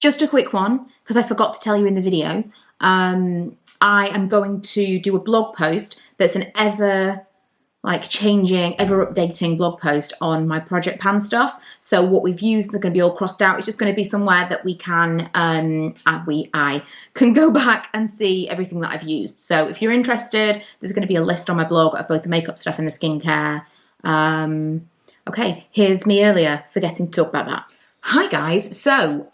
Just a quick one, because I forgot to tell you in the video. I am going to do a blog post that's an ever changing, ever updating blog post on my Project Pan stuff. So what we've used is going to be all crossed out. It's just going to be somewhere that we can, I can go back and see everything that I've used. So if you're interested, there's going to be a list on my blog of both the makeup stuff and the skincare. Okay, here's me earlier forgetting to talk about that. Hi guys, so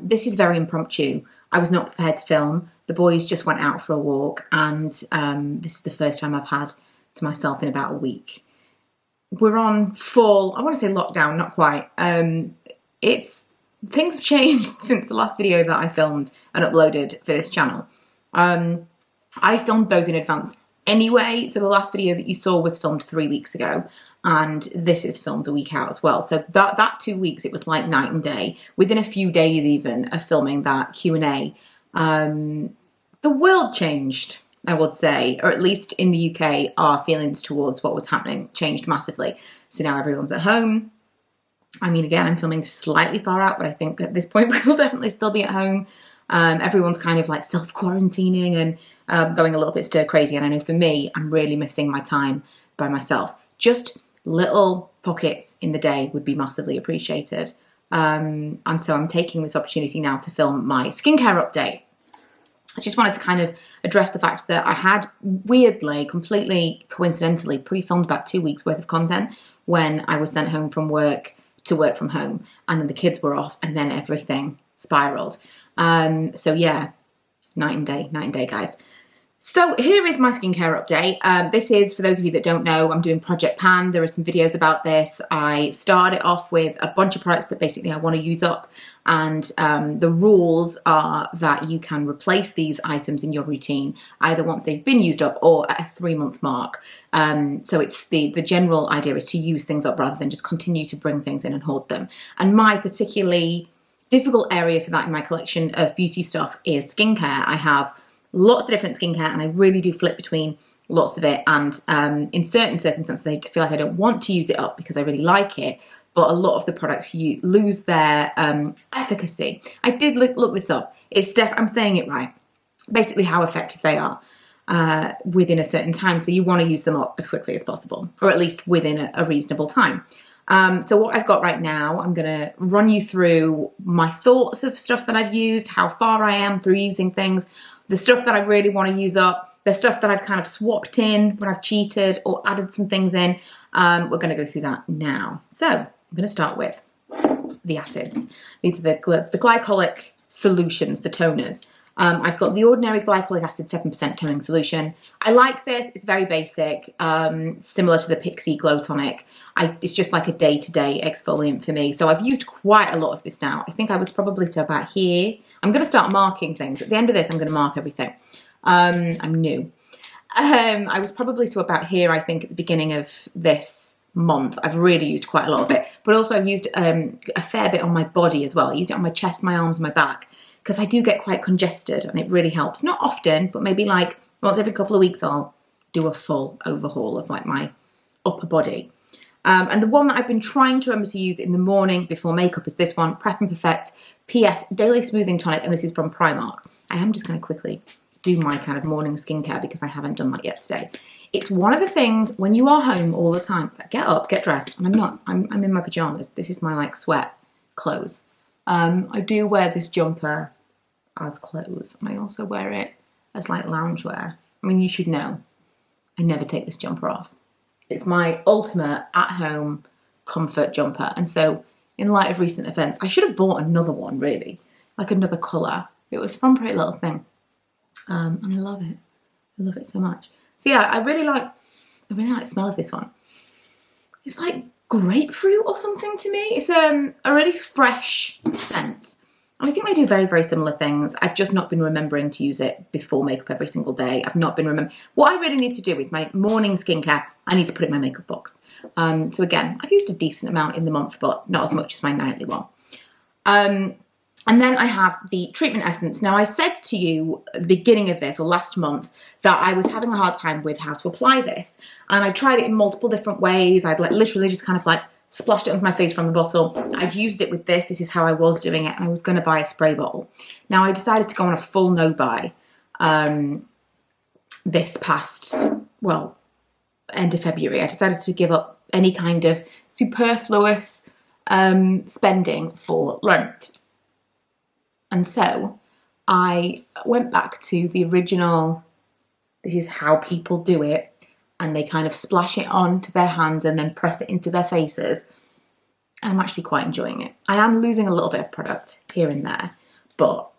this is very impromptu. I was not prepared to film. The boys just went out for a walk, and this is the first time I've had to myself in about a week. We're on full, I want to say lockdown, not quite. Things have changed since the last video that I filmed and uploaded for this channel. I filmed those in advance anyway, so the last video that you saw was filmed 3 weeks ago, and this is filmed a week out as well. So that 2 weeks, it was like night and day. Within a few days even of filming that Q&A, the world changed, I would say, or at least in the UK, our feelings towards what was happening changed massively. So now everyone's at home. I mean, again, I'm filming slightly far out, but I think at this point we will definitely still be at home. Everyone's kind of like self-quarantining and going a little bit stir crazy. And I know for me, I'm really missing my time by myself. Just little pockets in the day would be massively appreciated. And so I'm taking this opportunity now to film my skincare update. I just wanted to kind of address the fact that I had weirdly, completely coincidentally, pre-filmed about 2 weeks worth of content when I was sent home from work to work from home, and then the kids were off, and then everything spiraled. So yeah, night and day, guys. So here is my skincare update. This is, for those of you that don't know, I'm doing Project Pan. There are some videos about this. I started off with a bunch of products that basically I want to use up, and the rules are that you can replace these items in your routine either once they've been used up or at a 3-month mark. So it's the general idea is to use things up rather than just continue to bring things in and hoard them. And my particularly difficult area for that in my collection of beauty stuff is skincare. I have lots of different skincare, and I really do flip between lots of it. And in certain circumstances, I feel like I don't want to use it up because I really like it. But a lot of the products lose their efficacy. I did look this up. I'm saying it right. Basically, how effective they are within a certain time. So you want to use them up as quickly as possible, or at least within a reasonable time. So what I've got right now, I'm going to run you through my thoughts of stuff that I've used, how far I am through using things, the stuff that I really want to use up, the stuff that I've kind of swapped in when I've cheated or added some things in. We're going to go through that now. So I'm going to start with the acids. These are the glycolic solutions, the toners. I've got the ordinary glycolic acid 7% toning solution. I like this. It's very basic, similar to the Pixie Glow Tonic. It's just like a day-to-day exfoliant for me. So I've used quite a lot of this now. I think I was probably to about here. I'm going to start marking things. At the end of this, I'm going to mark everything. I'm new. I was probably to about here, I think, at the beginning of this month. I've really used quite a lot of it. But also I've used a fair bit on my body as well. I used it on my chest, my arms, my back, because I do get quite congested, and it really helps. Not often, but maybe like once every couple of weeks I'll do a full overhaul of like my upper body. And the one that I've been trying to remember to use in the morning before makeup is this one, Prep and Perfect PS Daily Smoothing Tonic, and this is from Primark. I am just going to quickly do my kind of morning skincare because I haven't done that yet today. It's one of the things when you are home all the time, it's like get up, get dressed, and I'm in my pajamas. This is my like sweat clothes. I do wear this jumper as clothes, and I also wear it as like loungewear. I mean, you should know, I never take this jumper off. It's my ultimate at-home comfort jumper, and so in light of recent events, I should have bought another one, really, like another colour. It was from Pretty Little Thing, and I love it. I love it so much. So yeah, I really like the smell of this one. It's like grapefruit or something to me. It's a really fresh scent. And I think they do very, very similar things. I've just not been remembering to use it before makeup every single day. I've not been remembering. What I really need to do is my morning skincare, I need to put it in my makeup box. So again, I've used a decent amount in the month, but not as much as my nightly one. And then I have the treatment essence. Now, I said to you at the beginning of this, or last month, that I was having a hard time with how to apply this. And I tried it in multiple different ways. I'd like literally just kind of like splashed it onto my face from the bottle. I'd used it with this. This is how I was doing it, and I was going to buy a spray bottle. Now I decided to go on a full no-buy this past, well, end of February. I decided to give up any kind of superfluous spending for Lent. And so I went back to the original, this is how people do it, and they kind of splash it onto their hands and then press it into their faces. I'm actually quite enjoying it. I am losing a little bit of product here and there, but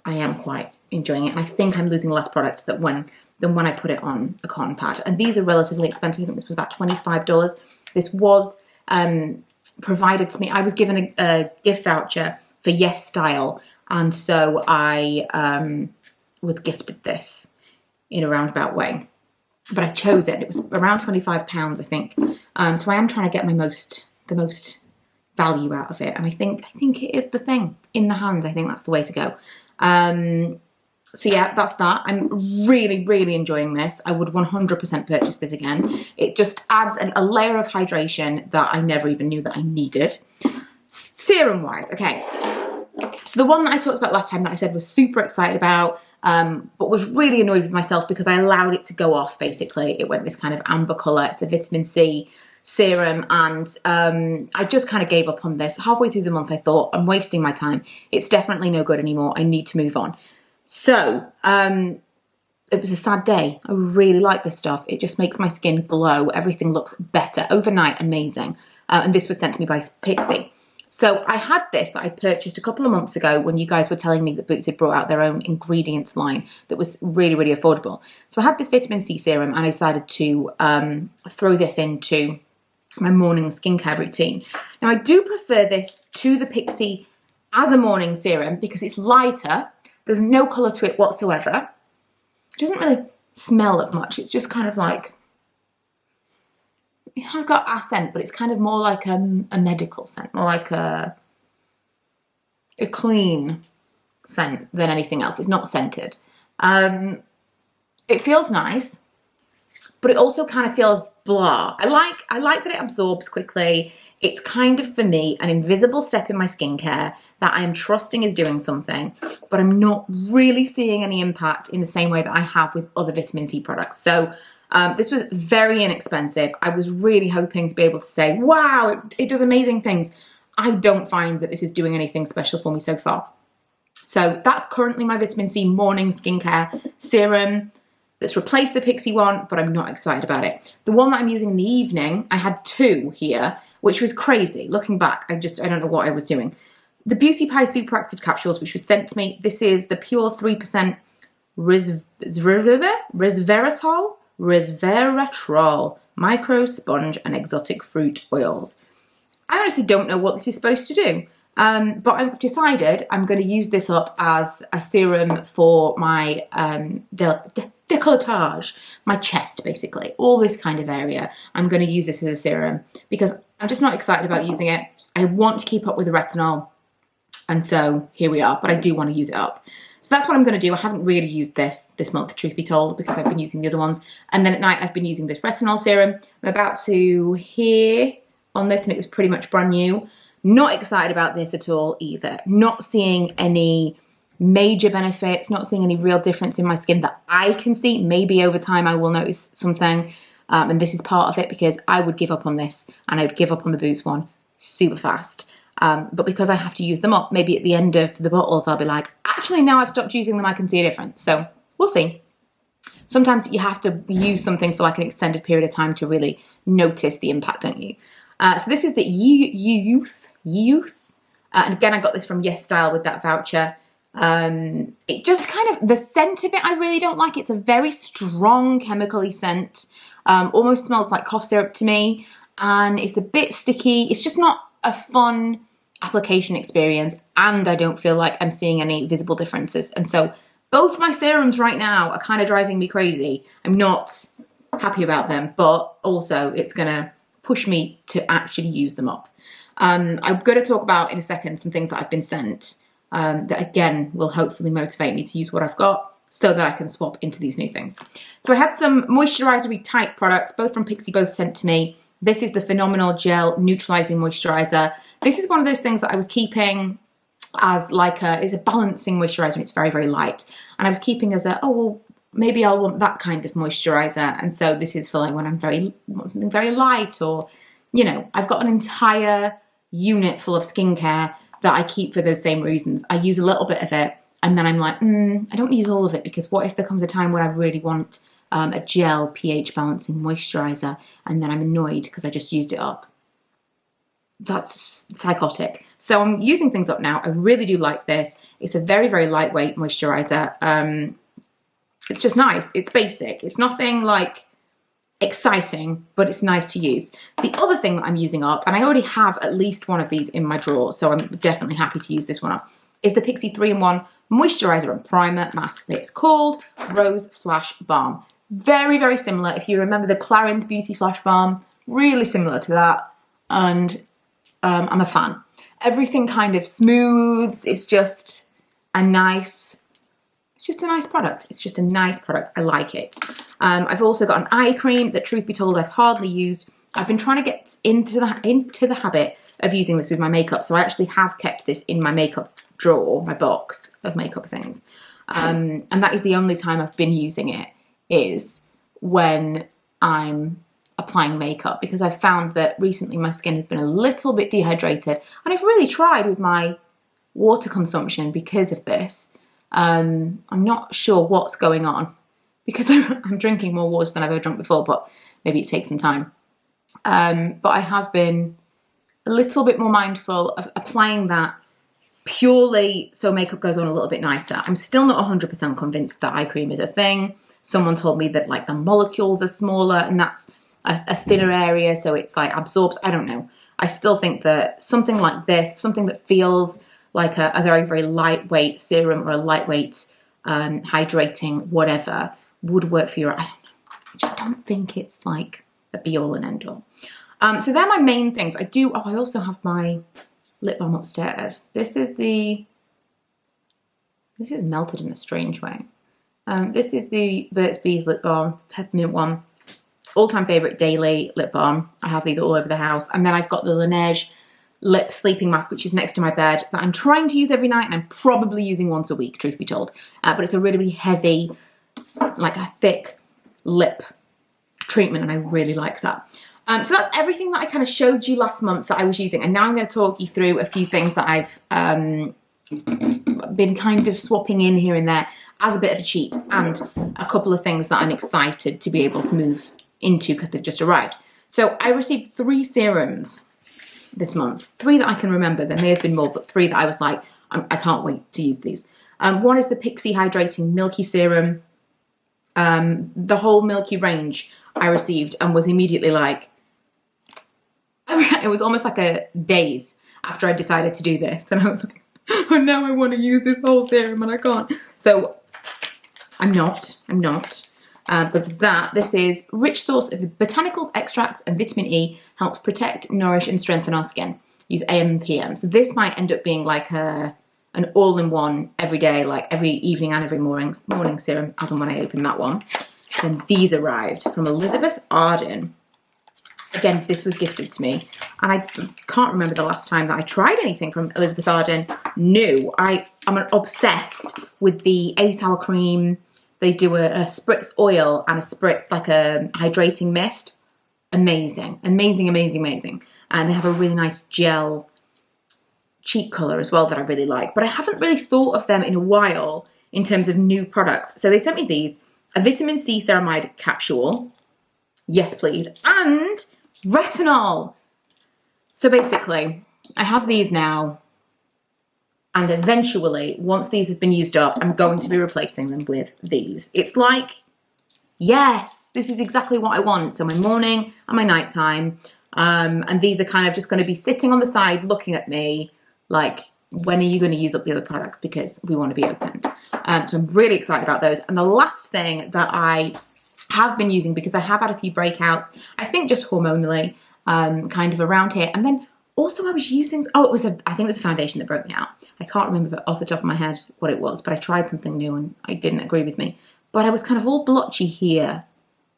I am quite enjoying it. And I think I'm losing less product than when I put it on a cotton pad. And these are relatively expensive. I think this was about $25. This was provided to me. I was given a gift voucher for Yes Style. And so I was gifted this in a roundabout way. But I chose it. It was around £25, I think. So I am trying to get the most value out of it. And I think it is the thing. In the hand, I think that's the way to go. So yeah, that's that. I'm really, really enjoying this. I would 100% purchase this again. It just adds a layer of hydration that I never even knew that I needed. Serum-wise, okay. So the one that I talked about last time that I said was super excited about, but was really annoyed with myself because I allowed it to go off, basically. It went this kind of amber colour. It's a vitamin C serum, and I just kind of gave up on this. Halfway through the month, I thought, I'm wasting my time. It's definitely no good anymore. I need to move on. So it was a sad day. I really like this stuff. It just makes my skin glow. Everything looks better. Overnight, amazing. And this was sent to me by Pixie. So I had this that I purchased a couple of months ago when you guys were telling me that Boots had brought out their own ingredients line that was really, really affordable. So I had this vitamin C serum and I decided to throw this into my morning skincare routine. Now I do prefer this to the Pixie as a morning serum because it's lighter. There's no colour to it whatsoever. It doesn't really smell of much. It's just kind of like, it has got a scent, but it's kind of more like a medical scent, more like a clean scent than anything else. It's not scented. It feels nice, but it also kind of feels blah. I like that it absorbs quickly. It's kind of, for me, an invisible step in my skincare that I am trusting is doing something, but I'm not really seeing any impact in the same way that I have with other vitamin C products. So this was very inexpensive. I was really hoping to be able to say, wow, it does amazing things. I don't find that this is doing anything special for me so far. So that's currently my vitamin C morning skincare serum. That's replaced the Pixie one, but I'm not excited about it. The one that I'm using in the evening, I had two here, which was crazy. Looking back, I don't know what I was doing. The Beauty Pie Superactive Capsules, which was sent to me. This is the pure 3% resveratrol, micro sponge and exotic fruit oils. I honestly don't know what this is supposed to do. But I've decided I'm going to use this up as a serum for my décolletage, my chest basically, all this kind of area. I'm going to use this as a serum because I'm just not excited about using it. I want to keep up with the retinol, and so here we are, but I do want to use it up. So that's what I'm going to do. I haven't really used this month, truth be told, because I've been using the other ones. And then at night I've been using this retinol serum. I'm about to here on this, and it was pretty much brand new. Not excited about this at all either. Not seeing any major benefits, not seeing any real difference in my skin that I can see. Maybe over time I will notice something, and this is part of it, because I would give up on this and I would give up on the Boots one super fast. But because I have to use them up, maybe at the end of the bottles I'll be like, actually now I've stopped using them, I can see a difference. So we'll see. Sometimes you have to use something for like an extended period of time to really notice the impact, don't you? So this is the Youth. And again, I got this from Yes Style with that voucher. It just kind of, the scent of it I really don't like. It's a very strong chemically scent. Almost smells like cough syrup to me. And it's a bit sticky. It's just not a fun application experience. And I don't feel like I'm seeing any visible differences. And so both my serums right now are kind of driving me crazy. I'm not happy about them, but also it's going to push me to actually use them up. I'm going to talk about in a second some things that I've been sent that again will hopefully motivate me to use what I've got so that I can swap into these new things. So I had some moisturizery type products, both from Pixie, both sent to me. This is the Phenomenal Gel Neutralizing Moisturizer. This is one of those things that I was keeping as like it's a balancing moisturizer, and it's very, very light. And I was keeping as a, oh, well, maybe I'll want that kind of moisturizer. And so this is for like when I'm want something very light, or, you know, I've got an entire unit full of skincare that I keep for those same reasons. I use a little bit of it, and then I'm like, I don't use all of it, because what if there comes a time when I really want a gel pH balancing moisturizer, and then I'm annoyed because I just used it up. That's psychotic. So I'm using things up now. I really do like this. It's a very, very lightweight moisturizer. It's just nice. It's basic. It's nothing like exciting, but it's nice to use. The other thing that I'm using up, and I already have at least one of these in my drawer, so I'm definitely happy to use this one up, is the Pixi 3-in-1 Moisturizer and Primer Mask. It's called Rose Flash Balm. Very, very similar. If you remember the Clarins Beauty Flash Balm, really similar to that. And I'm a fan. Everything kind of smooths. It's just a nice product. It's just a nice product. I like it. I've also got an eye cream that, truth be told, I've hardly used. I've been trying to get into the habit of using this with my makeup, so I actually have kept this in my makeup drawer, my box of makeup things. And that is the only time I've been using it, is when I'm applying makeup, because I've found that recently my skin has been a little bit dehydrated, and I've really tried with my water consumption because of this. I'm not sure what's going on, because I'm drinking more water than I've ever drunk before, but maybe it takes some time. But I have been a little bit more mindful of applying that purely so makeup goes on a little bit nicer. I'm still not 100% convinced that eye cream is a thing. Someone told me that like the molecules are smaller, and that's a thinner area, so it's like absorbs. I don't know. I still think that something like this, something that feels like a very, very lightweight serum or a lightweight hydrating whatever would work for your, I don't know. I just don't think it's like the be all and end all. So they're my main things. I also have my lip balm upstairs. This is melted in a strange way. This is the Burt's Bees lip balm, peppermint one. All-time favorite daily lip balm. I have these all over the house. And then I've got the Laneige lip sleeping mask, which is next to my bed, that I'm trying to use every night, and I'm probably using once a week, truth be told. But it's a really, really heavy, like a thick lip treatment, and I really like that. So that's everything that I kind of showed you last month that I was using, and now I'm going to talk you through a few things that I've been kind of swapping in here and there as a bit of a cheat, and a couple of things that I'm excited to be able to move into because they've just arrived. So I received 3 serums this month, 3 that I can remember. There may have been more, but 3 that I was like, I can't wait to use these. One is the Pixi Hydrating Milky Serum. The whole Milky range I received and was immediately like, it was almost like a daze after I decided to do this. And I was like, oh no, I want to use this whole serum and I can't. So I'm not. But there's that. This is rich source of botanicals, extracts, and vitamin E, helps protect, nourish, and strengthen our skin. Use AM and PM. So this might end up being like an all-in-one every day, like every evening and every morning serum, as and when I open that one. Then these arrived from Elizabeth Arden. Again, this was gifted to me, and I can't remember the last time that I tried anything from Elizabeth Arden new. I'm obsessed with the 8-hour cream. They do a spritz oil and a spritz, like a hydrating mist. Amazing, amazing, amazing, amazing. And they have a really nice gel cheek colour as well that I really like. But I haven't really thought of them in a while in terms of new products. So they sent me these, a vitamin C ceramide capsule. Yes, please. And retinol. So basically, I have these now. And eventually, once these have been used up, I'm going to be replacing them with these. It's like, yes, this is exactly what I want. So my morning and my nighttime. And these are kind of just going to be sitting on the side looking at me like, when are you going to use up the other products? Because we want to be opened. So I'm really excited about those. And the last thing that I have been using, because I have had a few breakouts, I think just hormonally, kind of around here. And then also I was using, I think it was a foundation that broke me out. I can't remember off the top of my head what it was, but I tried something new and it didn't agree with me. But I was kind of all blotchy here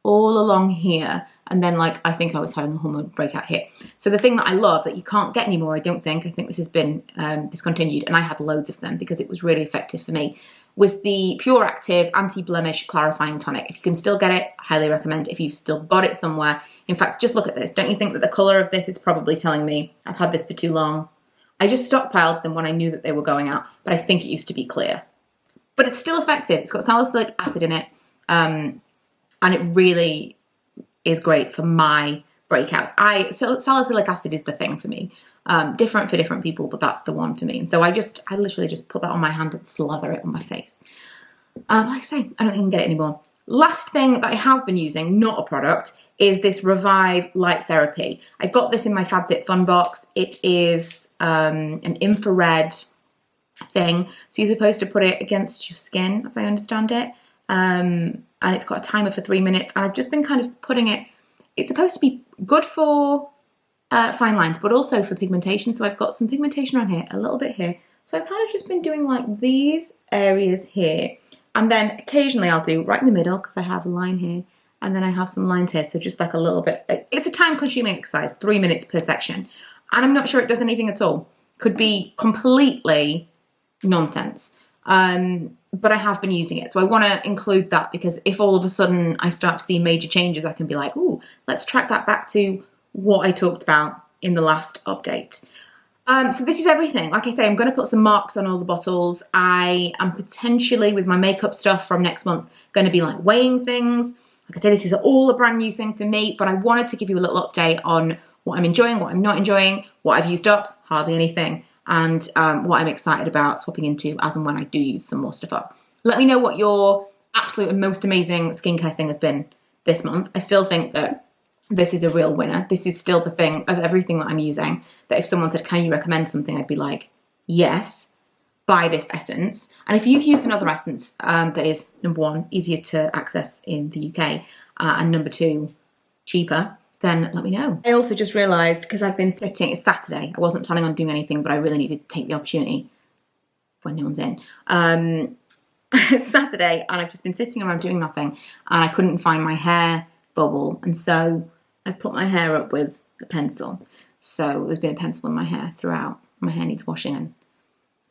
all along here, and then like I think I was having a hormone breakout here. So the thing that I love that you can't get anymore, I think this has been discontinued, and I had loads of them because it was really effective for me, was the Pure Active Anti-Blemish Clarifying Tonic. If you can still get it, highly recommend. If you've still got it somewhere, in fact, just look at this. Don't you think that the colour of this is probably telling me I've had this for too long? I just stockpiled them when I knew that they were going out, but I think it used to be clear. But it's still effective. It's got salicylic acid in it, and it really is great for my breakouts. Salicylic acid is the thing for me. Different for different people, but that's the one for me. And so I literally just put that on my hand and slather it on my face. Like I say, I don't think you can get it anymore. Last thing that I have been using, not a product, is this Revive Light Therapy. I got this in my FabFitFun box. It is an infrared thing. So you're supposed to put it against your skin, as I understand it. And it's got a timer for 3 minutes. And I've just been kind of putting it, it's supposed to be good for fine lines, but also for pigmentation. So I've got some pigmentation on here, a little bit here. So I've kind of just been doing like these areas here. And then occasionally I'll do right in the middle because I have a line here. And then I have some lines here. So just like a little bit, it's a time consuming exercise, 3 minutes per section. And I'm not sure it does anything at all. Could be completely nonsense. But I have been using it. So I want to include that because if all of a sudden I start to see major changes, I can be like, ooh, let's track that back to what I talked about in the last update. So this is everything. Like I say, I'm going to put some marks on all the bottles. I am potentially, with my makeup stuff from next month, going to be like weighing things. Like I say, this is all a brand new thing for me, but I wanted to give you a little update on what I'm enjoying, what I'm not enjoying, what I've used up, hardly anything, and what I'm excited about swapping into as and when I do use some more stuff up. Let me know what your absolute and most amazing skincare thing has been this month. I still think that this is a real winner. This is still the thing of everything that I'm using, that if someone said, can you recommend something? I'd be like, yes, buy this essence. And if you've used another essence that is, number one, easier to access in the UK, and number two, cheaper, then let me know. I also just realised, because I've been sitting, it's Saturday, I wasn't planning on doing anything, but I really needed to take the opportunity when no one's in. It's Saturday, and I've just been sitting around doing nothing, and I couldn't find my hair bubble, and so I put my hair up with a pencil. So there's been a pencil in my hair throughout. My hair needs washing, and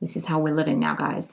this is how we're living now, guys.